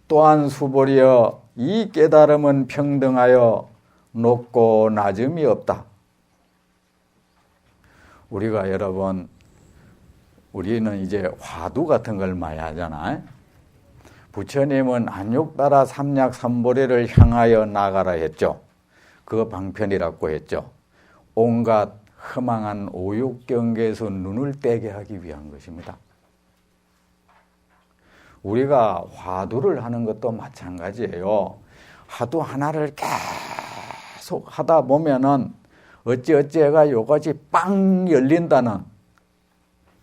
또한 수보리여 이 깨달음은 평등하여 높고 낮음이 없다. 우리가 여러분 우리는 이제 화두 같은 걸 많이 하잖아요. 부처님은 안욕따라 삼약삼보리를 향하여 나가라 했죠. 그거 방편이라고 했죠. 온갖 허망한 오욕경계에서 눈을 떼게 하기 위한 것입니다. 우리가 화두를 하는 것도 마찬가지예요. 화두 하나를 계속 하다 보면은 어찌어찌해가 요것이 빵 열린다는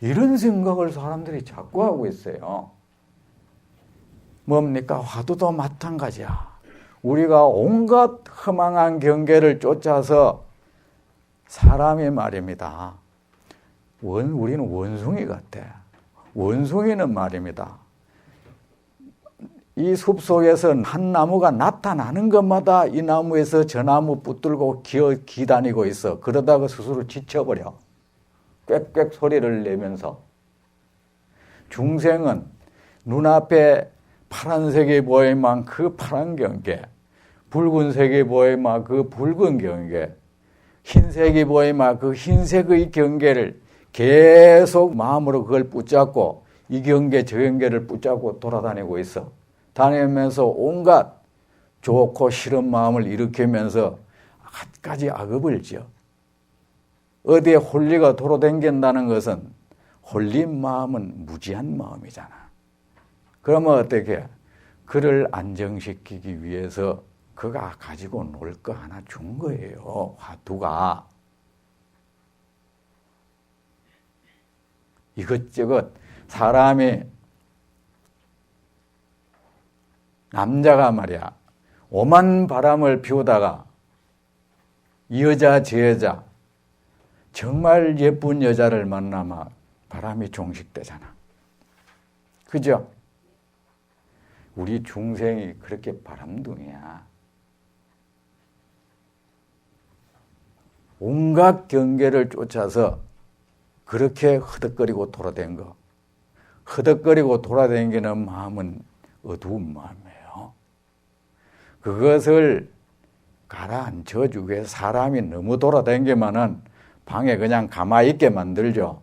이런 생각을 사람들이 자꾸 하고 있어요. 뭡니까? 화두도 마찬가지야. 우리가 온갖 허망한 경계를 쫓아서 사람이 말입니다. 우리는 원숭이 같아. 원숭이는 말입니다. 이 숲속에서 한 나무가 나타나는 것마다 이 나무에서 저 나무 붙들고 기다니고 있어. 그러다가 스스로 지쳐버려. 꽥꽥 소리를 내면서. 중생은 눈앞에 파란색이 보이만 그 파란 경계, 붉은색이 보이만 그 붉은 경계, 흰색이 보이만 그 흰색의 경계를 계속 마음으로 그걸 붙잡고 이 경계 저 경계를 붙잡고 돌아다니고 있어. 다니면서 온갖 좋고 싫은 마음을 일으키면서 갖가지 악업을 지어. 어디에 홀리가 돌아다닌다는 것은 홀린 마음은 무지한 마음이잖아. 그러면 어떻게? 그를 안정시키기 위해서 그가 가지고 놀 거 하나 준 거예요. 화두가. 이것저것 사람이 남자가 말이야 오만 바람을 피우다가 이 여자 저 여자 정말 예쁜 여자를 만나면 바람이 종식되잖아. 그죠? 우리 중생이 그렇게 바람둥이야. 온갖 경계를 쫓아서 그렇게 허덕거리고 돌아다닌 거. 허덕거리고 돌아다니는 마음은 어두운 마음이에요. 그것을 가라앉혀주기 위해서 사람이 너무 돌아다니기만은 방에 그냥 가만히 있게 만들죠.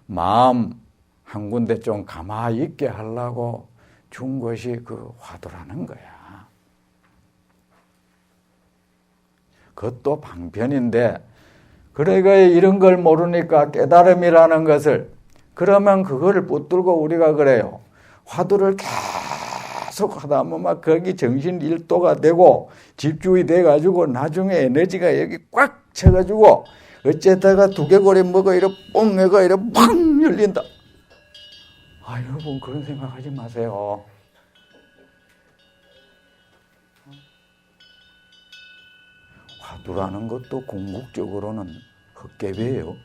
마음 한 군데 좀 가만히 있게 하려고 준 것이 그 화두라는 거야. 그것도 방편인데, 그러니까 이런 걸 모르니까 깨달음이라는 것을, 그러면 그거를 붙들고 우리가 그래요. 화두를 계속 하다 보면 막 거기 정신 일도가 되고 집중이 돼가지고 나중에 에너지가 여기 꽉 차가지고 어쨌다가 두개골이 뭐가 이래 뽕 해가 이래 팡 열린다. 아, 여러분 그런 생각하지 마세요. 화두라는 것도 궁극적으로는 헛개비예요.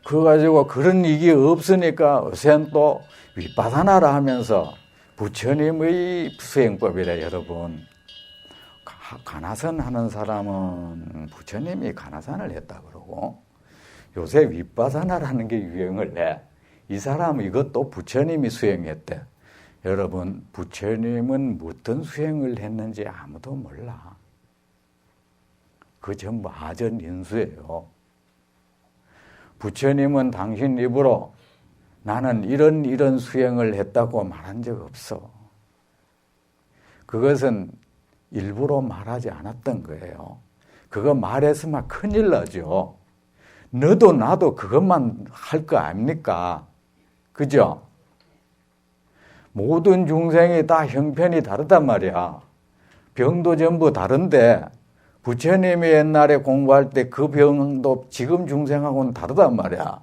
그거 가지고 그런 일이 없으니까 요새는 또 윗바사나라 하면서 부처님의 수행법이래. 여러분 가나선 하는 사람은 부처님이 가나산을 했다 그러고, 요새 윗바사나라는 게 유행을 해. 이 사람은 이것도 부처님이 수행했대. 여러분 부처님은 어떤 수행을 했는지 아무도 몰라. 그 전부 아전인수예요. 부처님은 당신 입으로 나는 이런 수행을 했다고 말한 적 없어. 그것은 일부러 말하지 않았던 거예요. 그거 말했으면 큰일 나죠. 너도 나도 그것만 할 거 아닙니까? 그죠? 모든 중생이 다 형편이 다르단 말이야. 병도 전부 다른데 부처님이 옛날에 공부할 때 그 병도 지금 중생하고는 다르단 말이야.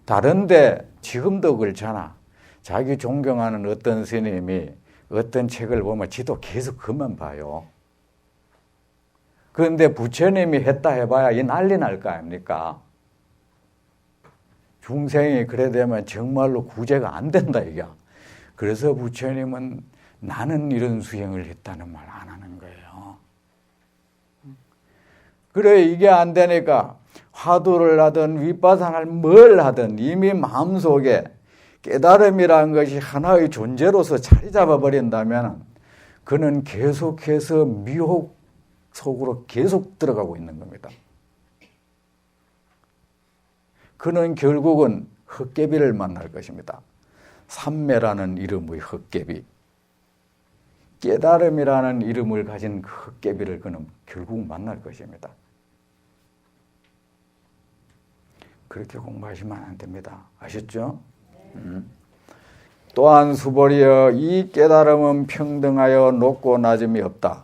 다른데 지금도 그렇잖아. 자기 존경하는 어떤 스님이 어떤 책을 보면 지도 계속 그만 봐요. 그런데 부처님이 했다 해봐야 이 난리 날 거 아닙니까? 중생이 그래 되면 정말로 구제가 안 된다 이게. 그래서 부처님은 나는 이런 수행을 했다는 말 안 하는 거예요. 그래 이게 안 되니까 화두를 하든 윗바상을 뭘 하든 이미 마음속에 깨달음이라는 것이 하나의 존재로서 자리 잡아버린다면 그는 계속해서 미혹 속으로 계속 들어가고 있는 겁니다. 그는 결국은 헛개비를 만날 것입니다. 삼매라는 이름의 헛개비, 깨달음이라는 이름을 가진 그 헛개비를 그는 결국 만날 것입니다. 그렇게 공부하시면 안 됩니다. 아셨죠? 또한 수보리여 이 깨달음은 평등하여 높고 낮음이 없다.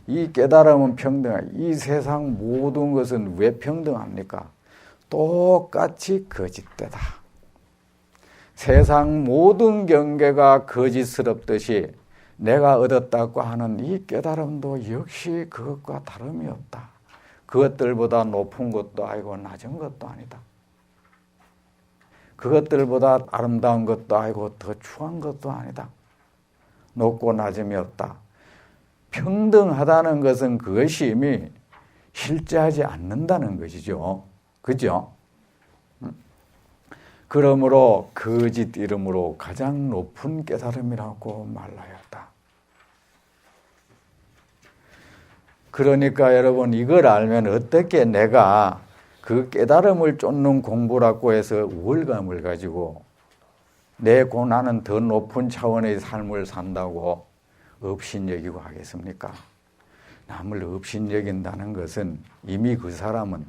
이 깨달음은 평등하여 이 세상 모든 것은 왜 평등합니까? 똑같이 거짓되다. 세상 모든 경계가 거짓스럽듯이 내가 얻었다고 하는 이 깨달음도 역시 그것과 다름이 없다. 그것들보다 높은 것도 아니고 낮은 것도 아니다. 그것들보다 아름다운 것도 아니고 더 추한 것도 아니다. 높고 낮음이 없다. 평등하다는 것은 그것이 이미 실제하지 않는다는 것이죠. 그죠? 그러므로 거짓 이름으로 가장 높은 깨달음이라고 말하였다. 그러니까 여러분 이걸 알면 어떻게 내가 그 깨달음을 쫓는 공부라고 해서 우월감을 가지고 내 고난은 더 높은 차원의 삶을 산다고 업신여기고 하겠습니까? 남을 업신여긴다는 것은 이미 그 사람은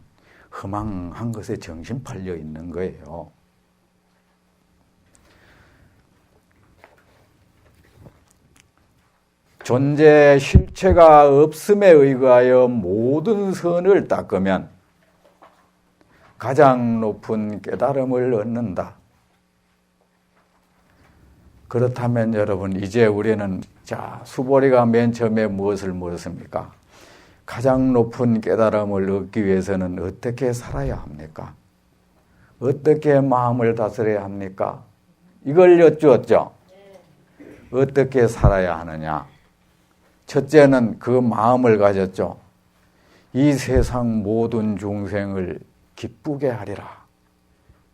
허망한 것에 정신 팔려 있는 거예요. 존재 실체가 없음에 의거하여 모든 선을 닦으면 가장 높은 깨달음을 얻는다. 그렇다면 여러분 이제 우리는 수보리가 맨 처음에 무엇을 물었습니까? 가장 높은 깨달음을 얻기 위해서는 어떻게 살아야 합니까? 어떻게 마음을 다스려야 합니까? 이걸 여쭈었죠. 어떻게 살아야 하느냐? 첫째는 그 마음을 가졌죠. 이 세상 모든 중생을 기쁘게 하리라.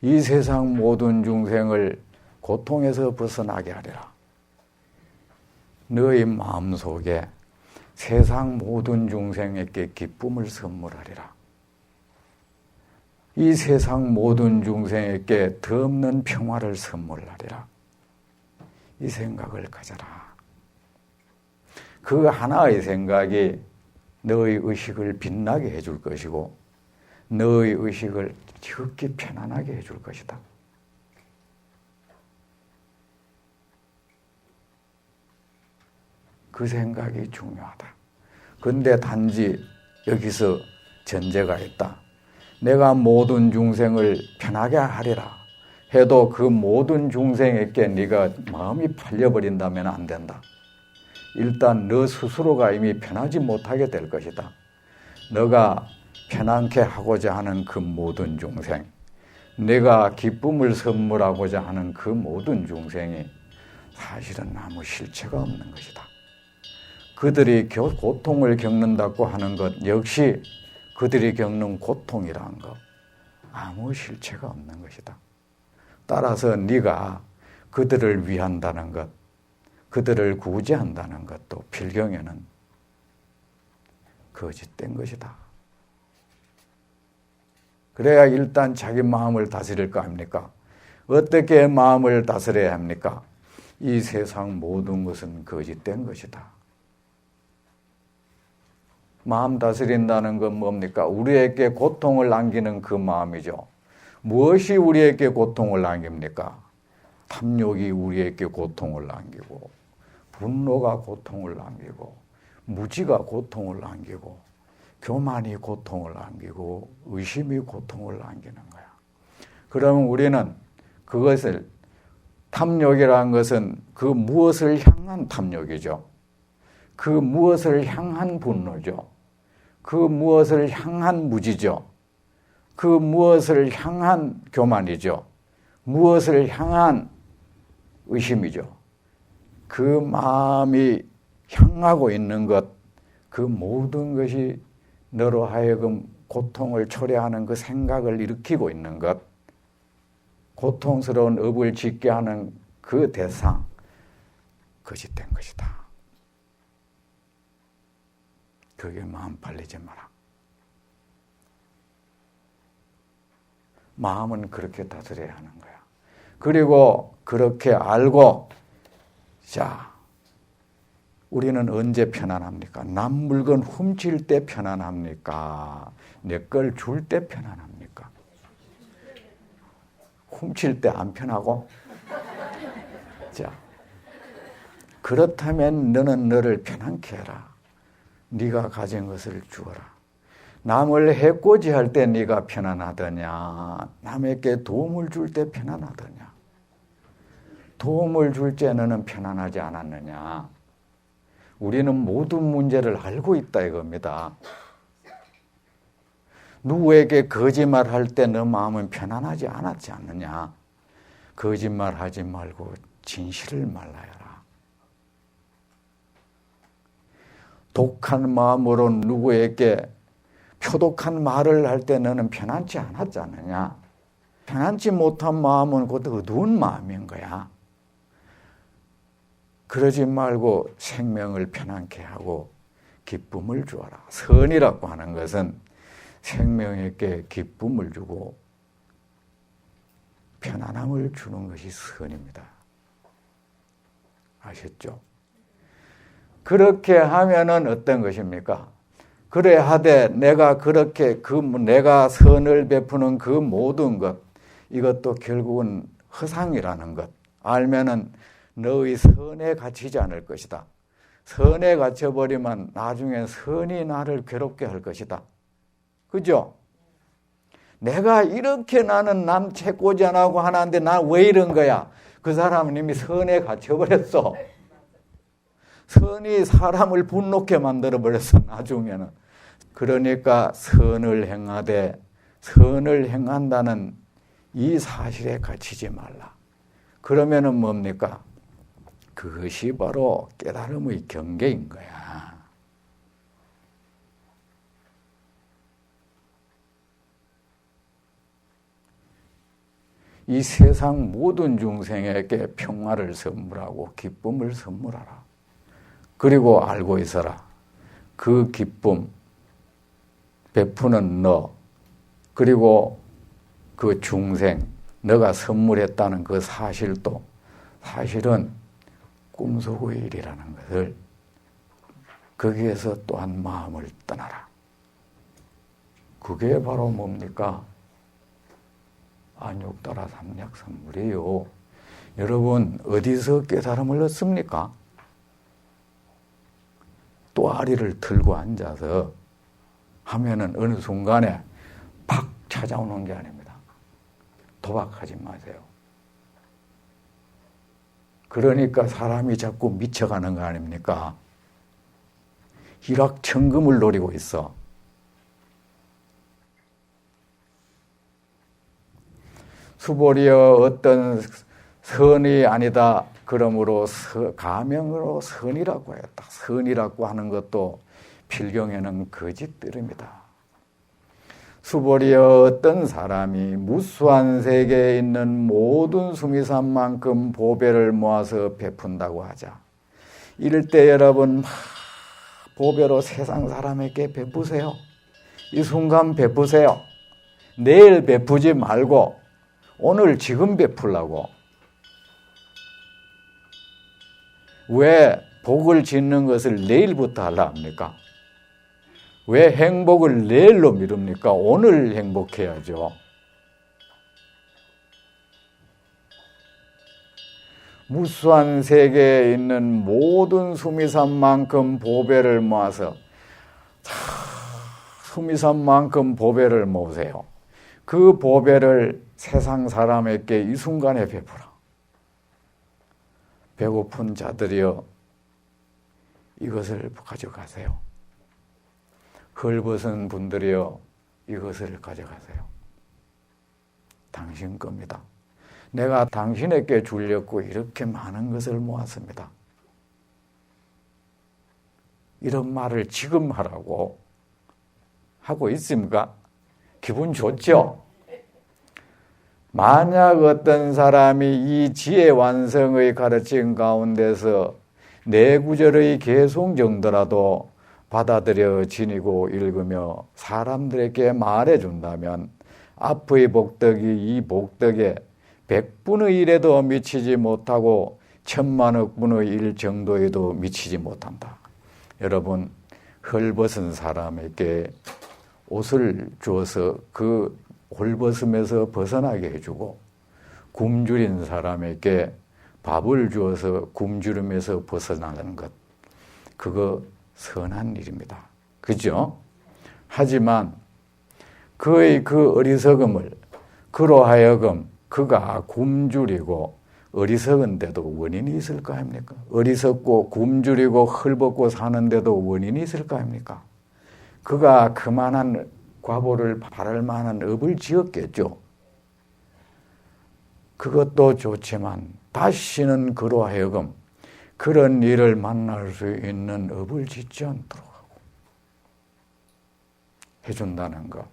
이 세상 모든 중생을 고통에서 벗어나게 하리라. 너희 마음속에 세상 모든 중생에게 기쁨을 선물하리라. 이 세상 모든 중생에게 더없는 평화를 선물하리라. 이 생각을 가져라. 그 하나의 생각이 너의 의식을 빛나게 해줄 것이고 너의 의식을 지극히 편안하게 해줄 것이다. 그 생각이 중요하다. 그런데 단지 여기서 전제가 있다. 내가 모든 중생을 편하게 하리라 해도 그 모든 중생에게 네가 마음이 팔려버린다면 안 된다. 일단 너 스스로가 이미 편하지 못하게 될 것이다. 너가 편안케 하고자 하는 그 모든 중생, 내가 기쁨을 선물하고자 하는 그 모든 중생이 사실은 아무 실체가 없는 것이다. 그들이 고통을 겪는다고 하는 것 역시 그들이 겪는 고통이라는 것 아무 실체가 없는 것이다. 따라서 네가 그들을 위한다는 것, 그들을 구제한다는 것도 필경에는 거짓된 것이다. 그래야 일단 자기 마음을 다스릴 거 아닙니까? 어떻게 마음을 다스려야 합니까? 이 세상 모든 것은 거짓된 것이다. 마음 다스린다는 건 뭡니까? 우리에게 고통을 안기는 그 마음이죠. 무엇이 우리에게 고통을 안깁니까? 탐욕이 우리에게 고통을 안기고, 분노가 고통을 안기고, 무지가 고통을 안기고, 교만이 고통을 안기고, 의심이 고통을 안기는 거야. 그러면 우리는 그것을, 탐욕이라는 것은 그 무엇을 향한 탐욕이죠. 그 무엇을 향한 분노죠. 그 무엇을 향한 무지죠. 그 무엇을 향한 교만이죠. 무엇을 향한 의심이죠. 그 마음이 향하고 있는 것, 그 모든 것이 너로 하여금 고통을 초래하는 그 생각을 일으키고 있는 것, 고통스러운 업을 짓게 하는 그 대상, 거짓된 것이다. 그게 마음 팔리지 마라. 마음은 그렇게 다스려야 하는 거야. 그리고 그렇게 알고, 자, 우리는 언제 편안합니까? 남 물건 훔칠 때 편안합니까? 내 걸 줄 때 편안합니까? 훔칠 때 안 편하고? 자, 그렇다면 너는 너를 편안케 해라. 네가 가진 것을 주어라. 남을 해코지할 때 네가 편안하더냐? 남에게 도움을 줄 때 편안하더냐? 도움을 줄 때 너는 편안하지 않았느냐? 우리는 모든 문제를 알고 있다 이겁니다. 누구에게 거짓말할 때 너 마음은 편안하지 않았지 않느냐? 거짓말하지 말고 진실을 말하여라. 독한 마음으로 누구에게 표독한 말을 할 때 너는 편안치 않았지 않느냐? 편안치 못한 마음은 곧 어두운 마음인 거야. 그러지 말고 생명을 편안케 하고 기쁨을 주어라. 선이라고 하는 것은 생명에게 기쁨을 주고 편안함을 주는 것이 선입니다. 아셨죠? 그렇게 하면은 어떤 것입니까? 그래 하되 내가 그렇게 내가 선을 베푸는 그 모든 것, 이것도 결국은 허상이라는 것 알면은 너의 선에 갇히지 않을 것이다. 선에 갇혀버리면 나중에 선이 나를 괴롭게 할 것이다. 그죠? 내가 이렇게 나는 남 채꼬지 안 하고 하나인데 난 왜 이런 거야? 그 사람은 이미 선에 갇혀버렸어. 선이 사람을 분노케 만들어버렸어, 나중에는. 그러니까 선을 행하되 선을 행한다는 이 사실에 갇히지 말라. 그러면은 뭡니까? 그것이 바로 깨달음의 경계인 거야. 이 세상 모든 중생에게 평화를 선물하고 기쁨을 선물하라. 그리고 알고 있어라. 그 기쁨 베푸는 너, 그리고 그 중생, 너가 선물했다는 그 사실도 사실은 꿈속의 일이라는 것을, 거기에서 또한 마음을 떠나라. 그게 바로 뭡니까? 안욕따라 삼약 선물이에요. 여러분 어디서 깨달음을 얻습니까? 또아리를 들고 앉아서 하면은 어느 순간에 팍 찾아오는 게 아닙니다. 도박하지 마세요. 그러니까 사람이 자꾸 미쳐가는 거 아닙니까? 일확천금을 노리고 있어. 수보리여 어떤 선이 아니다. 그러므로 가명으로 선이라고 했다. 선이라고 하는 것도 필경에는 거짓들입니다. 수보리여 어떤 사람이 무수한 세계에 있는 모든 수미산만큼 보배를 모아서 베푼다고 하자. 이럴 때 여러분 보배로 세상 사람에게 베푸세요. 이 순간 베푸세요. 내일 베푸지 말고 오늘 지금 베풀라고. 왜 복을 짓는 것을 내일부터 하려 합니까? 왜 행복을 내일로 미룹니까? 오늘 행복해야죠. 무수한 세계에 있는 모든 수미산만큼 보배를 모아서 수미산만큼 보배를 모으세요. 그 보배를 세상 사람에게 이 순간에 베풀어. 배고픈 자들이여 이것을 가져가세요. 헐벗은 분들이여 이것을 가져가세요. 당신 겁니다. 내가 당신에게 주려고 이렇게 많은 것을 모았습니다. 이런 말을 지금 하라고 하고 있습니까? 기분 좋죠? 만약 어떤 사람이 이 지혜 완성의 가르침 가운데서 네 구절의 개송 정도라도 받아들여 지니고 읽으며 사람들에게 말해준다면 앞의 복덕이 이 복덕에 100분의 1에도 미치지 못하고 1000만억 분의 1 정도에도 미치지 못한다. 여러분, 헐벗은 사람에게 옷을 주어서 그 홀벗음에서 벗어나게 해주고 굶주린 사람에게 밥을 주어서 굶주림에서 벗어나는 것, 그거 선한 일입니다. 그죠? 하지만 그의 그 어리석음을 그로 하여금 그가 굶주리고 어리석은데도 원인이 있을까 합니까? 어리석고 굶주리고 헐벗고 사는데도 원인이 있을까 합니까? 그가 그만한 과보를 바랄 만한 업을 지었겠죠. 그것도 좋지만 다시는 그로 하여금 그런 일을 만날 수 있는 업을 짓지 않도록 하고 해준다는 것.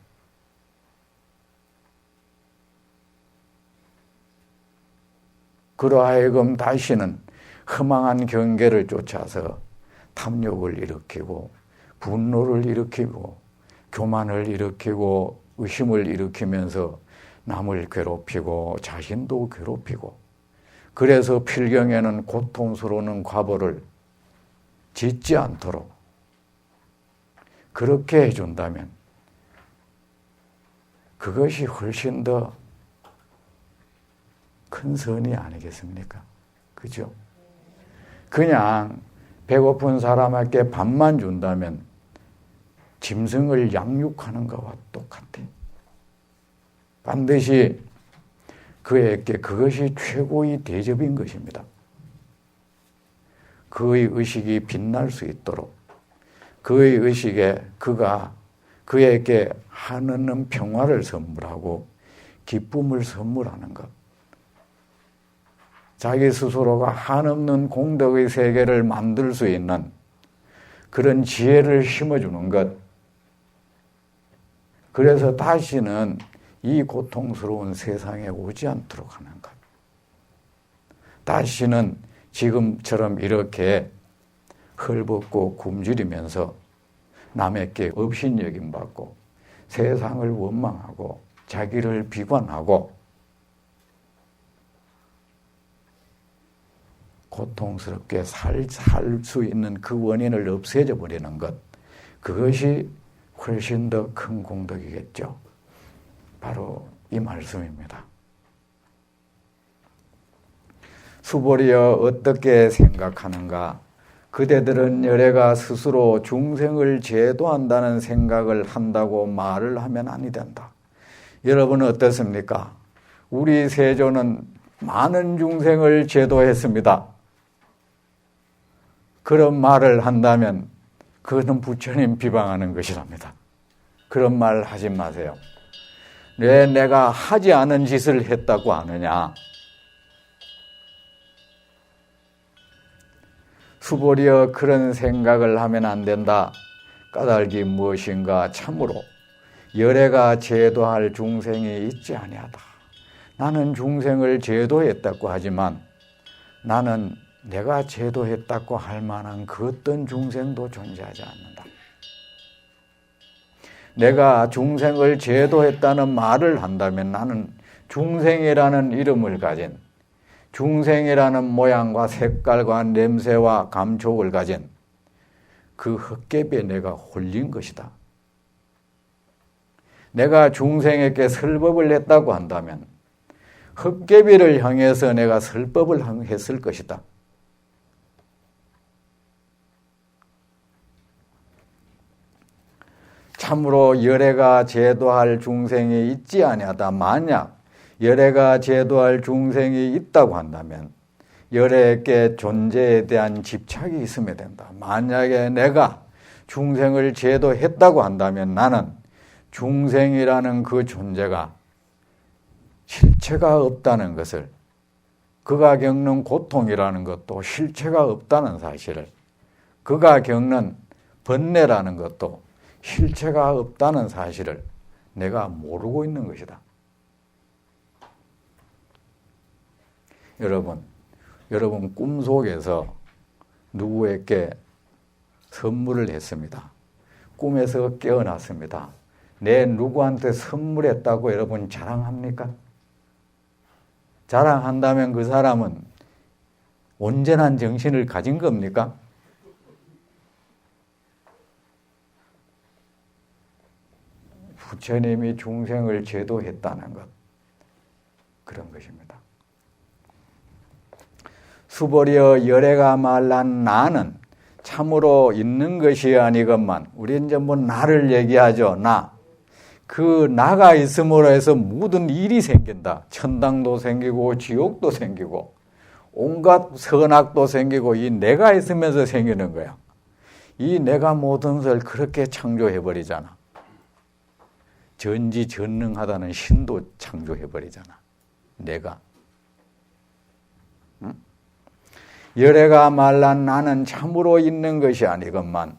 그로 하여금 다시는 허망한 경계를 쫓아서 탐욕을 일으키고 분노를 일으키고 교만을 일으키고 의심을 일으키면서 남을 괴롭히고 자신도 괴롭히고 그래서 필경에는 고통스러운 과보를 짓지 않도록 그렇게 해준다면 그것이 훨씬 더 큰 선이 아니겠습니까? 그죠? 그냥 배고픈 사람에게 밥만 준다면 짐승을 양육하는 것과 똑같아. 반드시 그에게 그것이 최고의 대접인 것입니다. 그의 의식이 빛날 수 있도록 그의 의식에 그가 그에게 한없는 평화를 선물하고 기쁨을 선물하는 것. 자기 스스로가 한없는 공덕의 세계를 만들 수 있는 그런 지혜를 심어주는 것. 그래서 다시는 이 고통스러운 세상에 오지 않도록 하는 것. 다시는 지금처럼 이렇게 헐벗고 굶주리면서 남에게 업신여김받고 세상을 원망하고 자기를 비관하고 고통스럽게 살 수 있는 그 원인을 없애져 버리는 것, 그것이 훨씬 더 큰 공덕이겠죠. 바로 이 말씀입니다. 수보리여 어떻게 생각하는가? 그대들은 여래가 스스로 중생을 제도한다는 생각을 한다고 말을 하면 아니 된다. 여러분은 어떻습니까? 우리 세조는 많은 중생을 제도했습니다. 그런 말을 한다면 그것은 부처님 비방하는 것이랍니다. 그런 말 하지 마세요. 왜 내가 하지 않은 짓을 했다고 하느냐? 수보리여 그런 생각을 하면 안 된다. 까닭이 무엇인가? 참으로 열애가 제도할 중생이 있지 아니하다. 나는 중생을 제도했다고 하지만 나는 내가 제도했다고 할 만한 그 어떤 중생도 존재하지 않는다. 내가 중생을 제도했다는 말을 한다면 나는 중생이라는 이름을 가진, 중생이라는 모양과 색깔과 냄새와 감촉을 가진 그 헛개비에 내가 홀린 것이다. 내가 중생에게 설법을 했다고 한다면 헛개비를 향해서 내가 설법을 했을 것이다. 참으로 열애가 제도할 중생이 있지 아니하다. 만약 열애가 제도할 중생이 있다고 한다면 열애의 존재에 대한 집착이 있으면 된다. 만약에 내가 중생을 제도했다고 한다면 나는 중생이라는 그 존재가 실체가 없다는 것을, 그가 겪는 고통이라는 것도 실체가 없다는 사실을, 그가 겪는 번뇌라는 것도 실체가 없다는 사실을 내가 모르고 있는 것이다. 여러분 꿈속에서 누구에게 선물을 했습니다. 꿈에서 깨어났습니다. 내 누구한테 선물했다고 여러분 자랑합니까? 자랑한다면 그 사람은 온전한 정신을 가진 겁니까? 부처님이 중생을 제도했다는 것, 그런 것입니다. 수보리어 열애가 말란 나는 참으로 있는 것이 아니건만, 우리 이제 뭐 나를 얘기하죠. 그 나가 있음으로 해서 모든 일이 생긴다. 천당도 생기고 지옥도 생기고 온갖 선악도 생기고 이 내가 있으면서 생기는 거야. 이 내가 모든 것을 그렇게 창조해버리잖아. 전지전능하다는 신도 창조해버리잖아. 내가. 응? 열애가 말란 나는 참으로 있는 것이 아니건만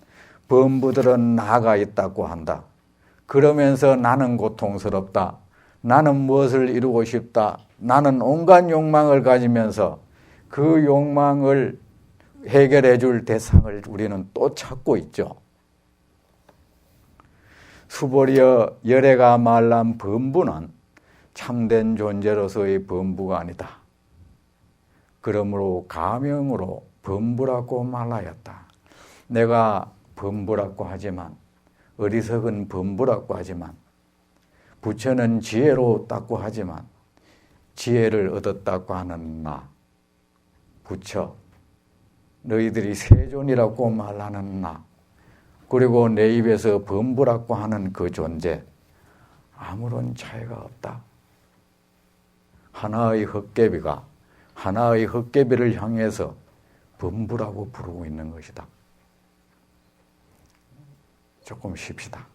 범부들은 나가 있다고 한다. 그러면서 나는 고통스럽다. 나는 무엇을 이루고 싶다. 나는 온갖 욕망을 가지면서 그 욕망을 해결해 줄 대상을 우리는 또 찾고 있죠. 수보리어 열애가 말란 범부는 참된 존재로서의 범부가 아니다. 그러므로 가명으로 범부라고 말하였다. 내가 범부라고 하지만, 어리석은 범부라고 하지만, 부처는 지혜로웠다고 하지만 지혜를 얻었다고 하는 나, 부처, 너희들이 세존이라고 말하는 나, 그리고 내 입에서 범부라고 하는 그 존재, 아무런 차이가 없다. 하나의 헛개비가 하나의 헛개비를 향해서 범부라고 부르고 있는 것이다. 조금 쉽시다.